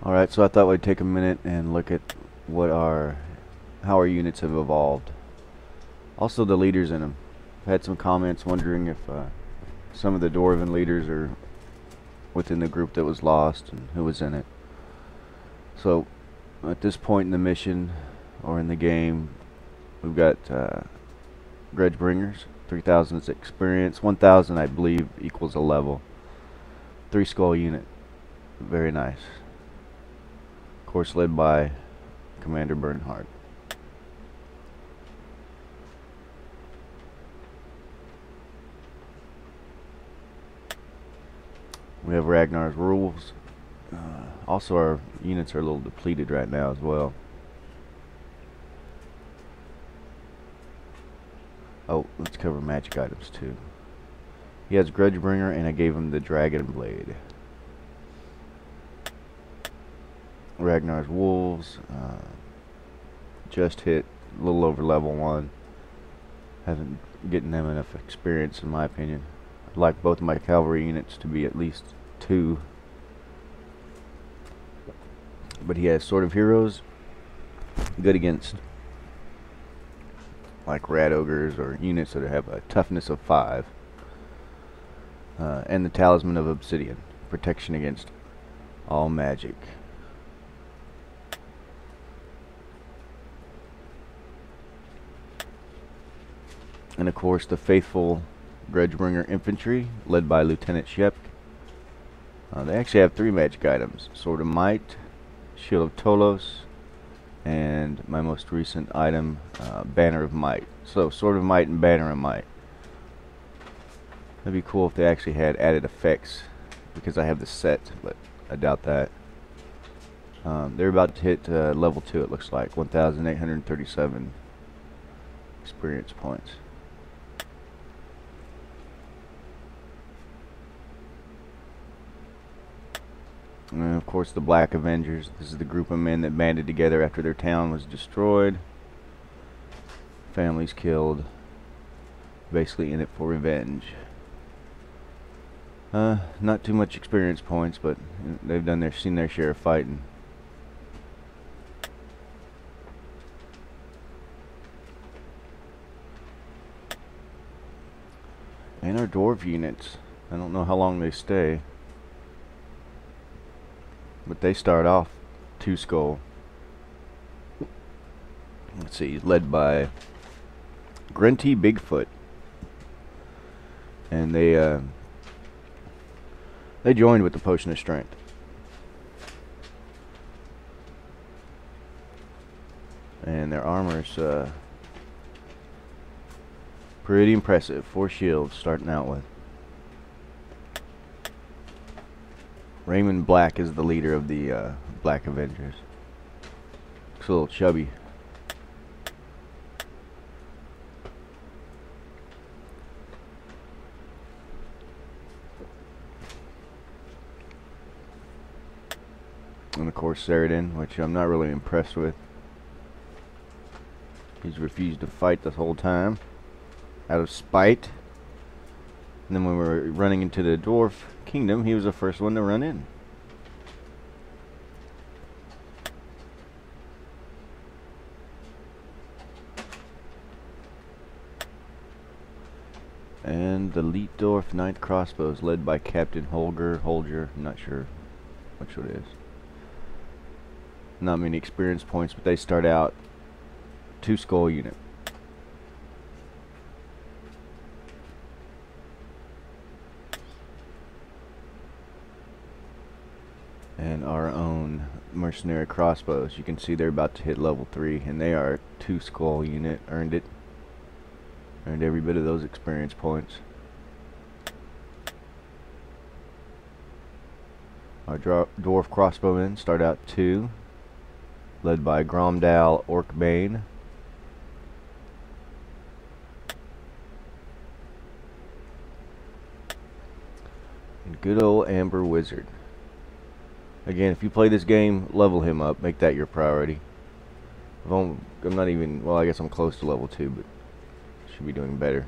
Alright, so I thought we'd take a minute and look at how our units have evolved. Also the leaders in them. I've had some comments wondering if some of the Dwarven leaders are within the group that was lost and who was in it. So at this point in the mission or in the game, we've got Grudgebringers, 3,000 experience, 1,000 I believe equals a level. 3 skull unit, very nice. Of course, led by Commander Bernhard. We have Ragnar's rules. Also, our units are a little depleted right now as well. Oh, let's cover magic items too. He has Grudgebringer, and I gave him the Dragon Blade. Ragnar's wolves just hit a little over level 1. Haven't getting them enough experience in my opinion. I'd like both of my cavalry units to be at least 2. But he has Sword of Heroes, good against like rat ogres or units that have a toughness of 5. And the Talisman of Obsidian, protection against all magic. And of course the faithful Grudgebringer infantry, led by Lieutenant Shep. They actually have 3 magic items: Sword of Might, Shield of Tolos, and my most recent item, Banner of Might. So Sword of Might and Banner of Might. That'd be cool if they actually had added effects, because I have the set, but I doubt that. They're about to hit level 2, it looks like. 1,837 experience points. And of course the Black Avengers. This is the group of men that banded together after their town was destroyed. Families killed. Basically in it for revenge. Not too much experience points, but they've seen their share of fighting. And our dwarf units. I don't know how long they stay, but they start off 2 skull. Let's see, led by Grunty Bigfoot, and they joined with the Potion of Strength. And their armor's pretty impressive. 4 shields starting out with. Raymond Black is the leader of the Black Avengers. Looks a little chubby. And of course Saradin, which I'm not really impressed with. He's refused to fight this whole time, out of spite. And then when we were running into the Dwarf Kingdom, he was the first one to run in. And the Leetdorf 9th Crossbows, led by Captain Holger, I'm not sure which it is. Not many experience points, but they start out 2 skull unit. And our own mercenary crossbows, you can see they're about to hit level 3, and they are 2 skull unit. Earned it. Earned every bit of those experience points. Our dwarf crossbowmen start out 2, led by Gromdal Orkbane. And good old Amber Wizard. Again, if you play this game, level him up. Make that your priority. I'm not even, well, I guess I'm close to level 2, but should be doing better.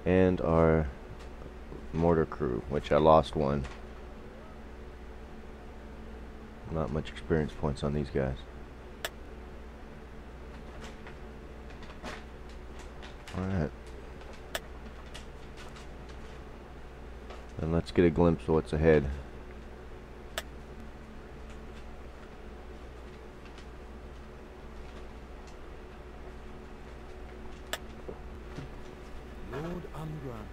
And our mortar crew, which I lost one. Not much experience points on these guys. Alright. Then let's get a glimpse of what's ahead. Lord Ungrun,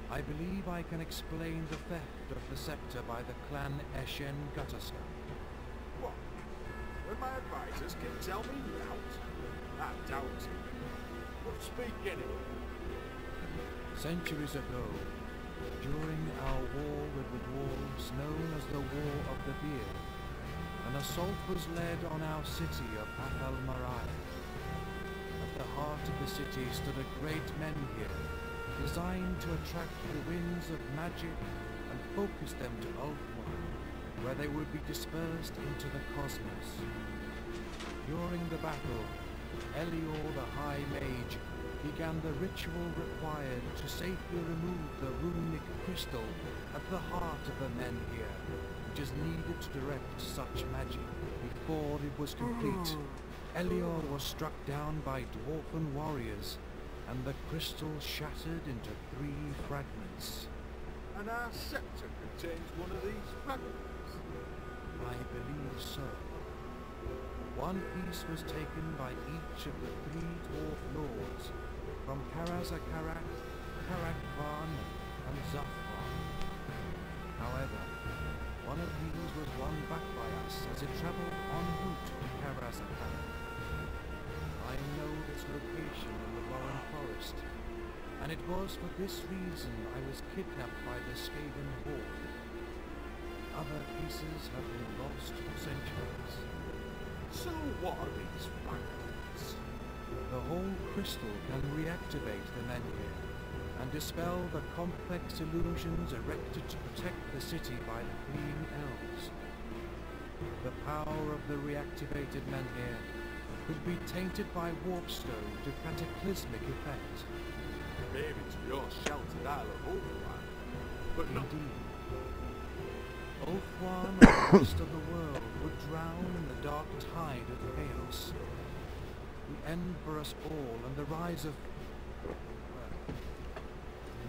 I believe I can explain the theft of the scepter by the clan Eshen Gutterstone. What? When my advisors can tell me nought? I doubt it. But speak anyway. Centuries ago, during our war with the dwarves known as the War of the Beard, an assault was led on our city of Athal Marai. At the heart of the city stood a great menhir, designed to attract the winds of magic and focus them to Ulthuan, where they would be dispersed into the cosmos. During the battle, Elior the High Mage began the ritual required to safely remove the runic crystal at the heart of the menhir, which is needed to direct such magic. Before it was complete, Elior was struck down by dwarven warriors, and the crystal shattered into 3 fragments. And our scepter contains one of these fragments. I believe so. One piece was taken by each of the 3 dwarf lords, from Karazakarak, Karakvan, and Zafran. However, one of these was won back by us as it travelled en route to Karazakarak. I know its location in the Warren Forest, and it was for this reason I was kidnapped by the Skaven Horde. Other pieces have been lost for centuries. So what are these fragments? The whole crystal can reactivate the menhir and dispel the complex illusions erected to protect the city by the Fleeing Elves. The power of the reactivated menhir could be tainted by warpstone to cataclysmic effect. Maybe to your sheltered Isle of Ulthuan, but not... Indeed. Ulthuan and the rest of the world would drown in the dark tide of chaos. The end for us all and the rise of... well, I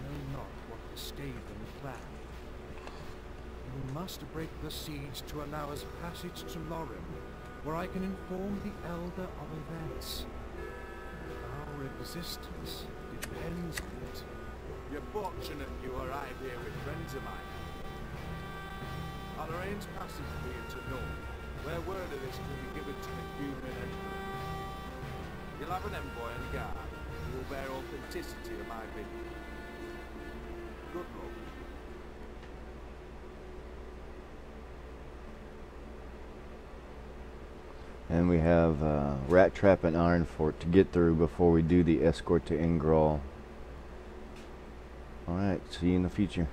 know not what the Skaven plan. We must break the siege to allow us passage to Lorem, where I can inform the Elder of events. Our existence depends on it. You're fortunate you arrived here with friends of mine. I'll arrange passage for you to North, where word of this will be given to the human emperor. You'll have an envoy and guard who will bear authenticity of my bidding. Good luck. And we have Rat Trap and Iron Fort to get through before we do the escort to Ingral. Alright, see you in the future.